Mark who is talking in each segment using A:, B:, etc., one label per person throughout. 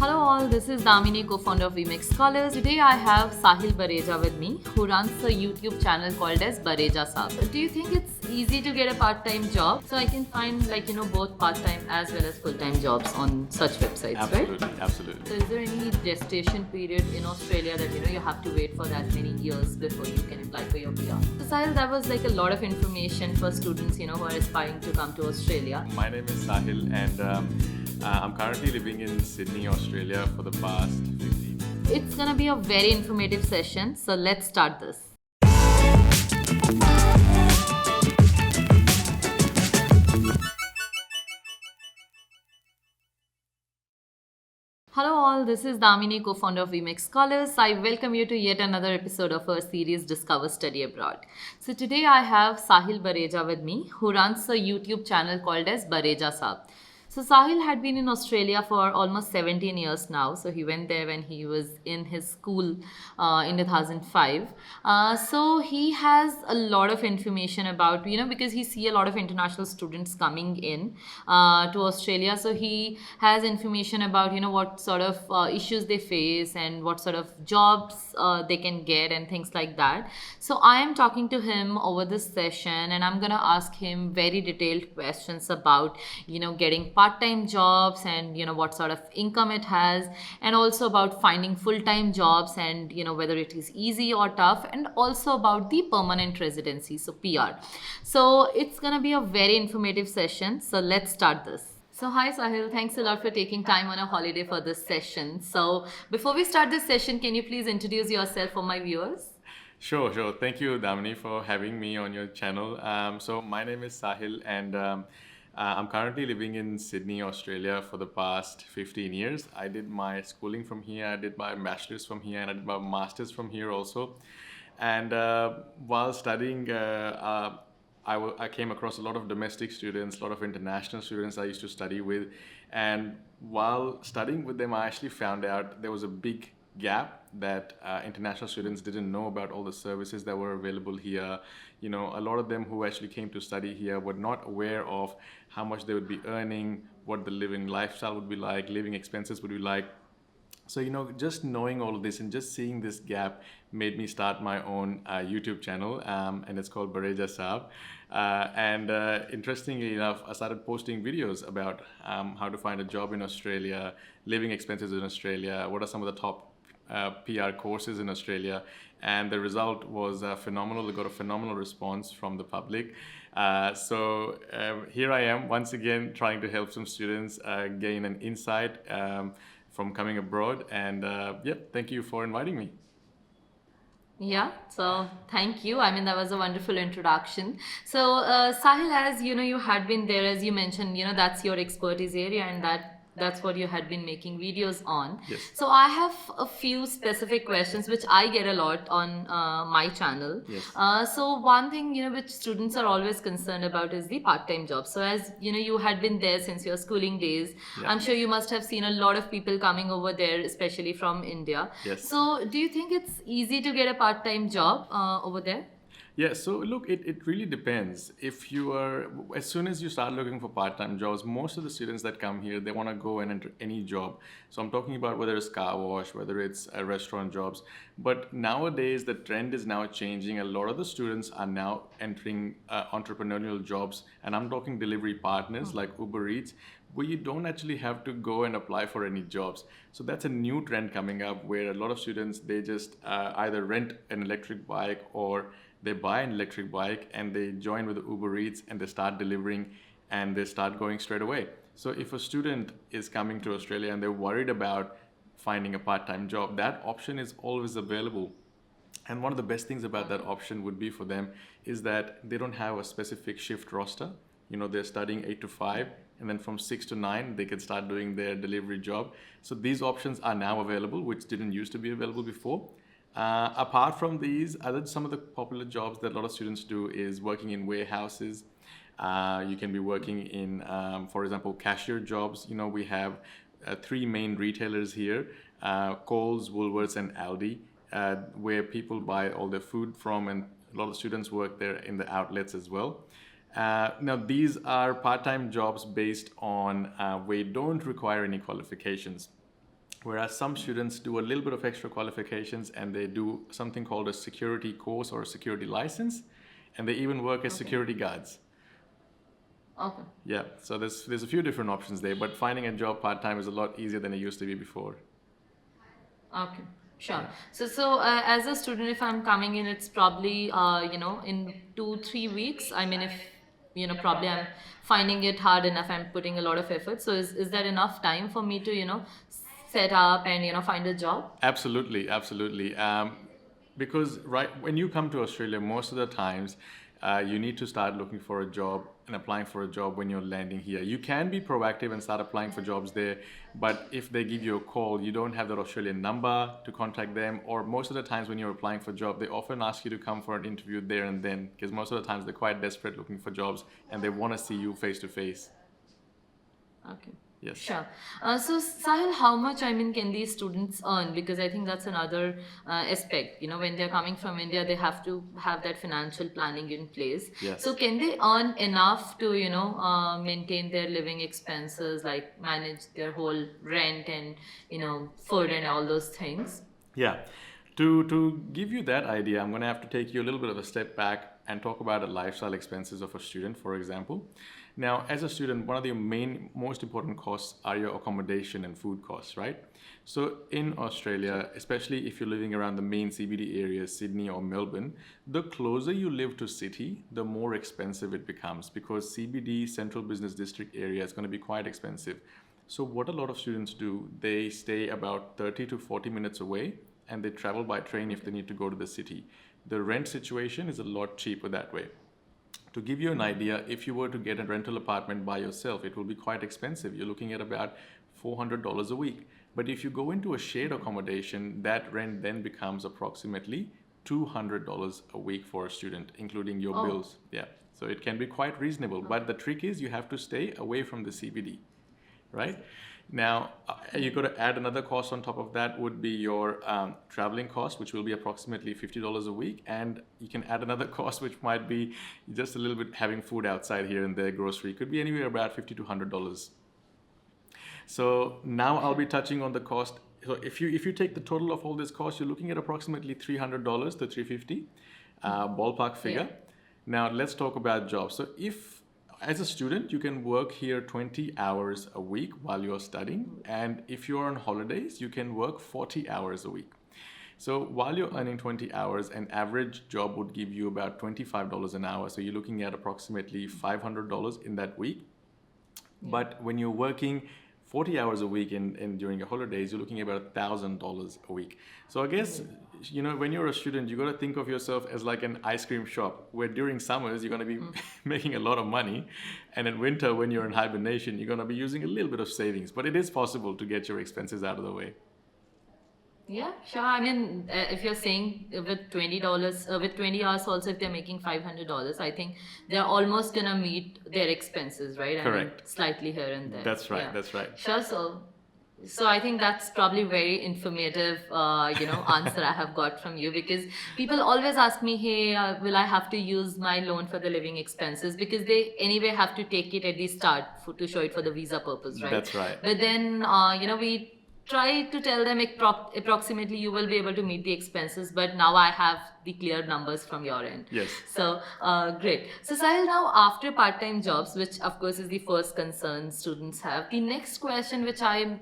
A: Hello all, this is Damini, co-founder of WeMakeScholars. Today I have Sahil Bareja with me, who runs a YouTube channel called as Bareja Saab. Do you think it's easy to get a part-time job? So I can find both part-time as well as full-time jobs on such websites,
B: Absolutely,
A: right?
B: absolutely.
A: So is there any gestation period in Australia that you have to wait for that many years before you can apply for your PR? So Sahil, that was like a lot of information for students who are aspiring to come to Australia.
B: My name is Sahil, and I'm currently living in Sydney, Australia for the past 15 years.
A: It's gonna be a very informative session, so let's start this. Hello all, this is Damini, co-founder of WeMakeScholars. I welcome you to yet another episode of our series Discover Study Abroad. So today I have Sahil Bareja with me, who runs a YouTube channel called as Bareja Saab. So Sahil had been in Australia for almost 17 years now. So he went there when he was in his school in 2005. So he has a lot of information about, because he see a lot of international students coming in to Australia. So he has information about, what sort of issues they face and what sort of jobs they can get and things like that. So I am talking to him over this session and I'm going to ask him very detailed questions about, getting part-time jobs and what sort of income it has, and also about finding full-time jobs and whether it is easy or tough, and also about the permanent residency, so PR. So it's gonna be a very informative session, so let's start this. So hi Sahil, thanks a lot for taking time on a holiday for this session. So before we start this session, can you please introduce yourself for my viewers?
B: Sure. Thank you, Damini, for having me on your channel. So my name is Sahil, and I'm currently living in Sydney, Australia for the past 15 years. I did my schooling from here, I did my bachelor's from here, and I did my master's from here also. And while studying, I came across a lot of domestic students, a lot of international students I used to study with. And while studying with them, I actually found out there was a big gap that international students didn't know about all the services that were available here. A lot of them who actually came to study here were not aware of how much they would be earning, what the living lifestyle would be like, living expenses would be like. So, just knowing all of this and just seeing this gap made me start my own YouTube channel, and it's called Bareja Saab. Interestingly enough, I started posting videos about how to find a job in Australia, living expenses in Australia, what are some of the top PR courses in Australia, and the result was phenomenal. I got a phenomenal response from the public. So here I am once again trying to help some students gain an insight from coming abroad, and thank you for inviting me.
A: Yeah, so thank you. I mean, that was a wonderful introduction. So, Sahil, as you had been there, as you mentioned, that's your expertise area, and that's what you had been making videos on.
B: Yes.
A: So I have a few specific questions which I get a lot on my channel.
B: Yes.
A: So one thing which students are always concerned about is the part-time job. So as you had been there since your schooling days,
B: Yeah.
A: I'm sure you must have seen a lot of people coming over there, especially from India.
B: Yes.
A: So do you think it's easy to get a part-time job over there?
B: Yeah, so look, it really depends. If you are, as soon as you start looking for part-time jobs, most of the students that come here, they want to go and enter any job. So I'm talking about whether it's car wash, whether it's restaurant jobs. But nowadays, the trend is now changing. A lot of the students are now entering entrepreneurial jobs. And I'm talking delivery partners like Uber Eats, where you don't actually have to go and apply for any jobs. So that's a new trend coming up where a lot of students, they just either rent an electric bike or they buy an electric bike and they join with Uber Eats and they start delivering and they start going straight away. So if a student is coming to Australia and they're worried about finding a part-time job, that option is always available. And one of the best things about that option would be for them is that they don't have a specific shift roster. They're studying 8 to 5, and then from 6 to 9, they can start doing their delivery job. So these options are now available, which didn't used to be available before. Apart from these, some of the popular jobs that a lot of students do is working in warehouses. You can be working in, for example, cashier jobs. We have 3 main retailers here, Coles, Woolworths, and Aldi, where people buy all their food from, and a lot of students work there in the outlets as well. Now, these are part-time jobs based on where you don't require any qualifications. Whereas some students do a little bit of extra qualifications and they do something called a security course or a security license, and they even work as security guards.
A: Okay.
B: Yeah, so there's a few different options there, but finding a job part-time is a lot easier than it used to be before.
A: Okay, sure. So as a student, if I'm coming in, it's probably in 2-3 weeks. I mean, if probably I'm finding it hard enough, I'm putting a lot of effort. So is that enough time for me to set up and find a job?
B: Absolutely, absolutely. Because right when you come to Australia, most of the times you need to start looking for a job and applying for a job when you're landing here. You can be proactive and start applying for jobs there, but if they give you a call, you don't have that Australian number to contact them, or most of the times when you're applying for a job, they often ask you to come for an interview there and then, because most of the times they're quite desperate looking for jobs and they want to see you face to face.
A: Okay.
B: Yes.
A: Sure. So Sahil, how much can these students earn? Because I think that's another aspect. When they're coming from India, they have to have that financial planning in place.
B: Yes.
A: So can they earn enough to maintain their living expenses, like manage their whole rent and food and all those things?
B: Yeah. To give you that idea, I'm going to have to take you a little bit of a step back and talk about the lifestyle expenses of a student, for example. Now, as a student, one of the most important costs are your accommodation and food costs, right? So in Australia, especially if you're living around the main CBD areas, Sydney or Melbourne, the closer you live to city, the more expensive it becomes, because CBD, Central Business District area, is going to be quite expensive. So what a lot of students do, they stay about 30 to 40 minutes away and they travel by train if they need to go to the city. The rent situation is a lot cheaper that way. To give you an idea, if you were to get a rental apartment by yourself, it will be quite expensive. You're looking at about $400 a week. But if you go into a shared accommodation, that rent then becomes approximately $200 a week for a student, including your bills. Yeah, so it can be quite reasonable. But the trick is you have to stay away from the CBD, right? Now, you got to add another cost on top of that would be your traveling cost, which will be approximately $50 a week. And you can add another cost, which might be just a little bit having food outside here and there, grocery. Could be anywhere about $50 to $100. So now I'll be touching on the cost. So if you take the total of all this cost, you're looking at approximately $300 to $350, ballpark figure.
A: Yeah.
B: Now let's talk about jobs. So as a student, you can work here 20 hours a week while you're studying. And if you're on holidays, you can work 40 hours a week. So while you're earning 20 hours, an average job would give you about $25 an hour. So you're looking at approximately $500 in that week.
A: Yeah.
B: But when you're working 40 hours a week and during your holidays, you're looking at about $1,000 a week. So I guess, when you're a student, you got to think of yourself as like an ice cream shop, where during summers, you're going to be making a lot of money. And in winter, when you're in hibernation, you're going to be using a little bit of savings. But it is possible to get your expenses out of the way.
A: Yeah, sure. I mean, if you're saying with $20, with 20 hours also, if they're making $500, I think they're almost gonna meet their expenses, right?
B: Correct.
A: I mean, slightly here and there.
B: That's right.
A: Yeah.
B: That's right.
A: Sure. So I think that's probably very informative, answer I have got from you, because people always ask me, hey, will I have to use my loan for the living expenses? Because they anyway have to take it at the start to show it for the visa purpose, right?
B: That's right.
A: But then, we try to tell them approximately you will be able to meet the expenses, but now I have the clear numbers from your end.
B: Yes.
A: So great. So Sahil, now after part-time jobs, which of course is the first concern students have, the next question which I'm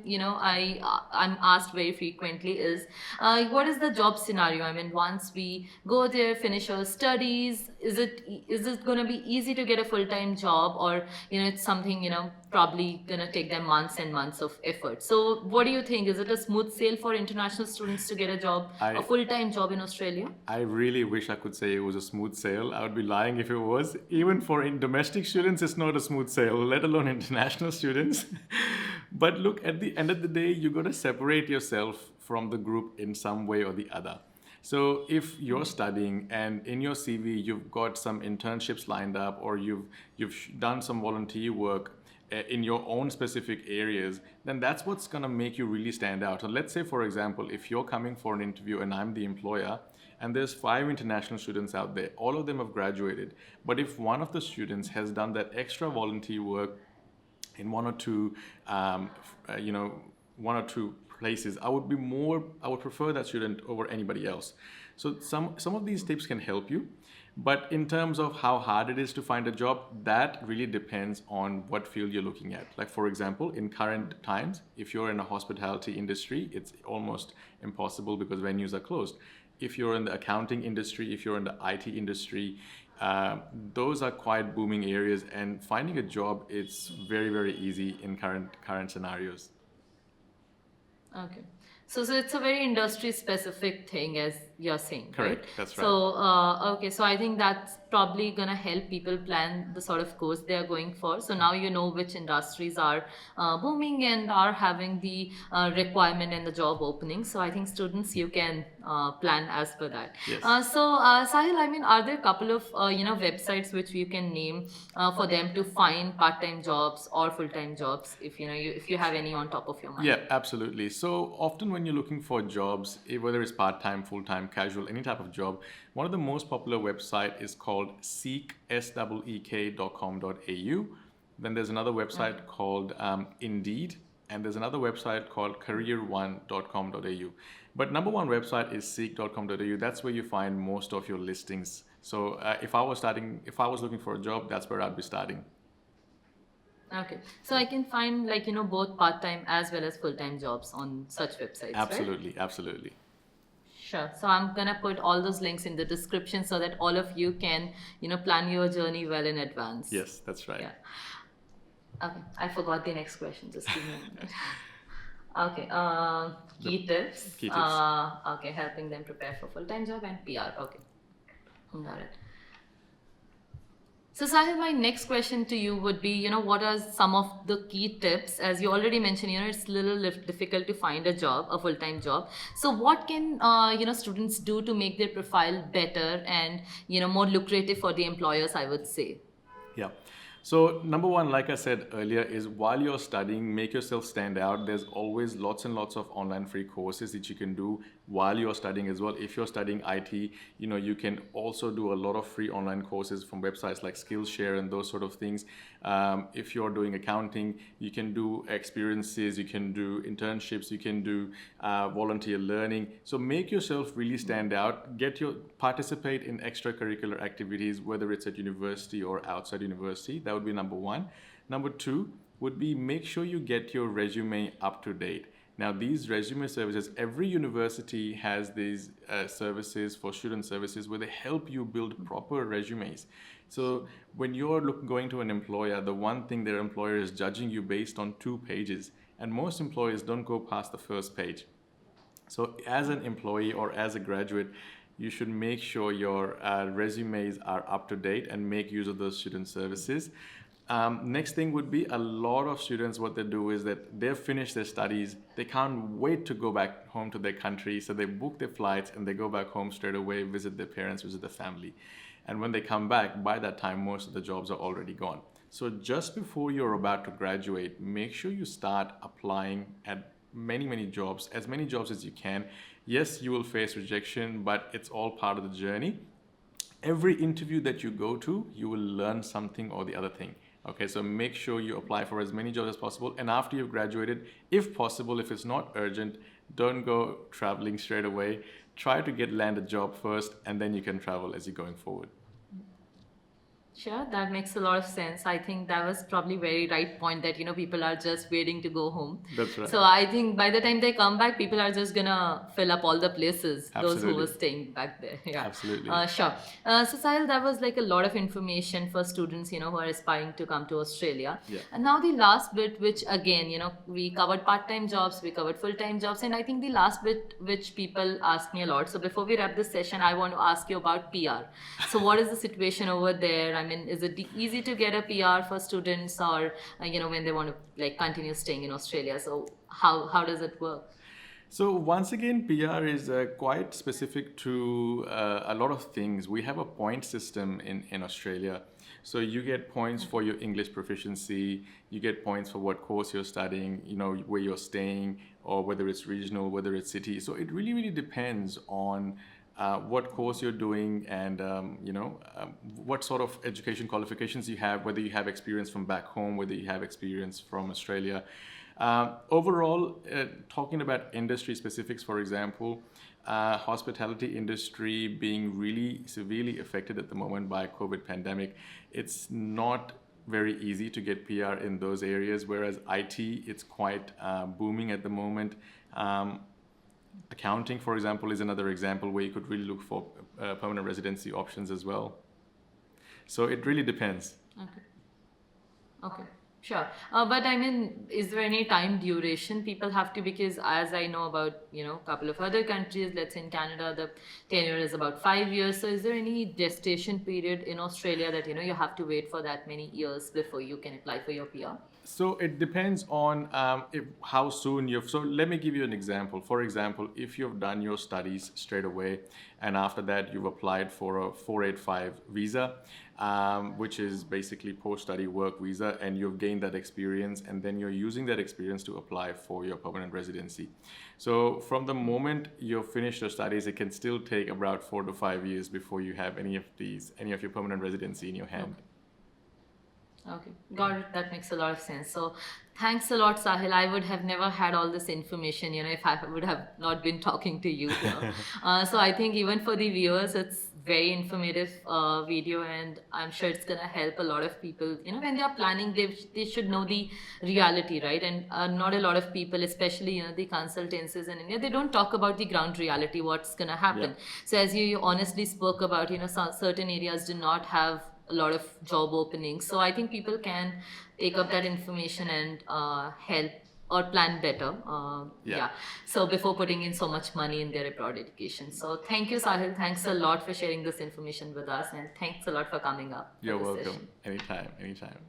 A: asked very frequently is, what is the job scenario? I mean, once we go there, finish our studies, is it going to be easy to get a full-time job, or it's something probably going to take them months and months of effort? So what do you think? Is it a smooth sail for international students to get a job, a full-time job in Australia?
B: I really wish I could say it was a smooth sail. I would be lying if it was. Even for domestic students, it's not a smooth sail, let alone international students. But look, at the end of the day, you got to separate yourself from the group in some way or the other. So if you're studying and in your CV you've got some internships lined up, or you've done some volunteer work in your own specific areas, then that's what's going to make you really stand out. So let's say, for example, if you're coming for an interview and I'm the employer, and there's 5 international students out there, all of them have graduated. But if one of the students has done that extra volunteer work in one or two places, I would prefer that student over anybody else. So some of these tips can help you. But in terms of how hard it is to find a job, that really depends on what field you're looking at. Like, for example, in current times, if you're in a hospitality industry, it's almost impossible because venues are closed. If you're in the accounting industry, if you're in the IT industry, those are quite booming areas, and finding a job, it's very, very easy in current scenarios.
A: Okay. So it's a very industry specific thing, as you're saying,
B: Correct,
A: right?
B: that's
A: So, okay, so I think that's probably gonna help people plan the sort of course they are going for. So now you know which industries are booming and are having the requirement and the job opening. So I think students, you can plan as per that.
B: Yes.
A: Sahil, I mean, are there a couple of websites which you can name for them to find part-time jobs or full-time jobs, if if you have any on top of your mind?
B: Yeah, absolutely. So often when you're looking for jobs, whether it's part-time, full-time, casual, any type of job, one of the most popular website is called seek.com.au. Then there's another website called Indeed, and there's another website called career1.com.au. But number one website is seek.com.au. That's where you find most of your listings. So if I was looking for a job, that's where I'd be starting.
A: Okay, so I can find both part-time as well as full-time jobs on such websites,
B: Absolutely,
A: right?
B: absolutely.
A: Sure. So I'm gonna put all those links in the description so that all of you can plan your journey well in advance.
B: Yes, that's right.
A: Yeah. Okay, I forgot the next question. Just give me a minute. Okay. Key tips.
B: Key tips.
A: Okay, helping them prepare for full-time job and PR. Okay, got it. So Sahil, my next question to you would be, what are some of the key tips? As you already mentioned, it's a little difficult to find a job, a full-time job. So what can, students do to make their profile better and, more lucrative for the employers, I would say?
B: Yeah. So number one, like I said earlier, is while you're studying, make yourself stand out. There's always lots and lots of online free courses that you can do while you're studying as well. If you're studying IT, you can also do a lot of free online courses from websites like Skillshare and those sort of things. If you're doing accounting, you can do experiences, you can do internships, you can do volunteer learning. So make yourself really stand out. Participate in extracurricular activities, whether it's at university or outside university. That would be number one. Number two would be make sure you get your resume up to date. Now, these resume services, every university has these services for student services where they help you build proper resumes. So when you're going to an employer, the one thing their employer is judging you based on 2 pages, and most employers don't go past the first page. So as an employee or as a graduate, you should make sure your resumes are up to date and make use of those student services. Next thing would be a lot of students, what they do is that they've finished their studies, they can't wait to go back home to their country, so they book their flights and they go back home straight away, visit their parents, visit their family. And when they come back, by that time, most of the jobs are already gone. So just before you're about to graduate, make sure you start applying at many jobs, as many jobs as you can. Yes, you will face rejection, but it's all part of the journey. Every interview that you go to, you will learn something or the other thing. Okay, so make sure you apply for as many jobs as possible. And after you've graduated, if possible, if it's not urgent, don't go traveling straight away. Try to land a job first, and then you can travel as you're going forward.
A: Sure, that makes a lot of sense. I think that was probably very right point that people are just waiting to go home.
B: That's right.
A: So I think by the time they come back, people are just gonna fill up all the places.
B: Absolutely.
A: Those who were staying back there. Yeah.
B: Absolutely.
A: Sure. So Sahil, that was like a lot of information for students who are aspiring to come to Australia.
B: Yeah.
A: And now the last bit, which again we covered part-time jobs, we covered full-time jobs, and I think the last bit which people ask me a lot. So before we wrap this session, I want to ask you about PR. So what is the situation over there? I mean, is it easy to get a PR for students, or when they want to continue staying in Australia? So how does it work?
B: So once again, PR is quite specific to a lot of things. We have a point system in Australia. So you get points for your English proficiency, you get points for what course you're studying, where you're staying, or whether it's regional, whether it's city. So it really depends on what course you're doing and what sort of education qualifications you have, whether you have experience from back home, whether you have experience from Australia. Overall, talking about industry specifics, for example, hospitality industry being really severely affected at the moment by COVID pandemic, it's not very easy to get PR in those areas, whereas IT, it's quite booming at the moment. Accounting, for example, is another example where you could really look for permanent residency options as well. So it really depends.
A: Okay, sure. But I mean, is there any time duration people have to? Because as I know about, a couple of other countries, let's say in Canada, the tenure is about 5 years. So is there any gestation period in Australia that, you have to wait for that many years before you can apply for your PR?
B: So it depends on how soon you've. So let me give you an example. For example, if you've done your studies straight away, and after that you've applied for a 485 visa, which is basically post-study work visa, and you've gained that experience, and then you're using that experience to apply for your permanent residency. So from the moment you've finished your studies, it can still take about 4 to 5 years before you have any of your permanent residency in your hand.
A: Okay, got it. That makes a lot of sense. So, thanks a lot, Sahil. I would have never had all this information, if I would have not been talking to you here. So, I think even for the viewers, it's very informative video, and I'm sure it's gonna help a lot of people. When they are planning, they should know the reality, right? And not a lot of people, especially the consultancies in India, they don't talk about the ground reality, what's gonna happen.
B: Yeah.
A: So, as you honestly spoke about, certain areas do not have a lot of job openings. So I think people can take up that information and help or plan better.
B: Yeah.
A: So before putting in so much money in their abroad education. So thank you, Sahil. Thanks a lot for sharing this information with us, and thanks a lot for coming up.
B: You're
A: for this
B: welcome.
A: session.
B: Anytime.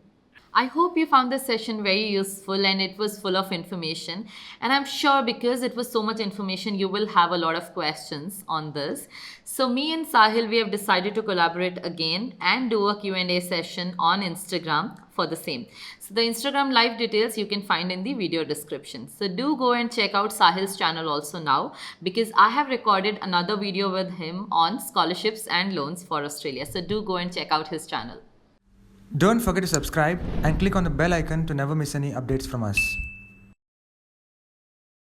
A: I hope you found this session very useful and it was full of information. And I'm sure because it was so much information, you will have a lot of questions on this. So me and Sahil, we have decided to collaborate again and do a Q&A session on Instagram for the same. So the Instagram live details you can find in the video description. So do go and check out Sahil's channel also now, because I have recorded another video with him on scholarships and loans for Australia. So do go and check out his channel.
C: Don't forget to subscribe and click on the bell icon to never miss any updates from us.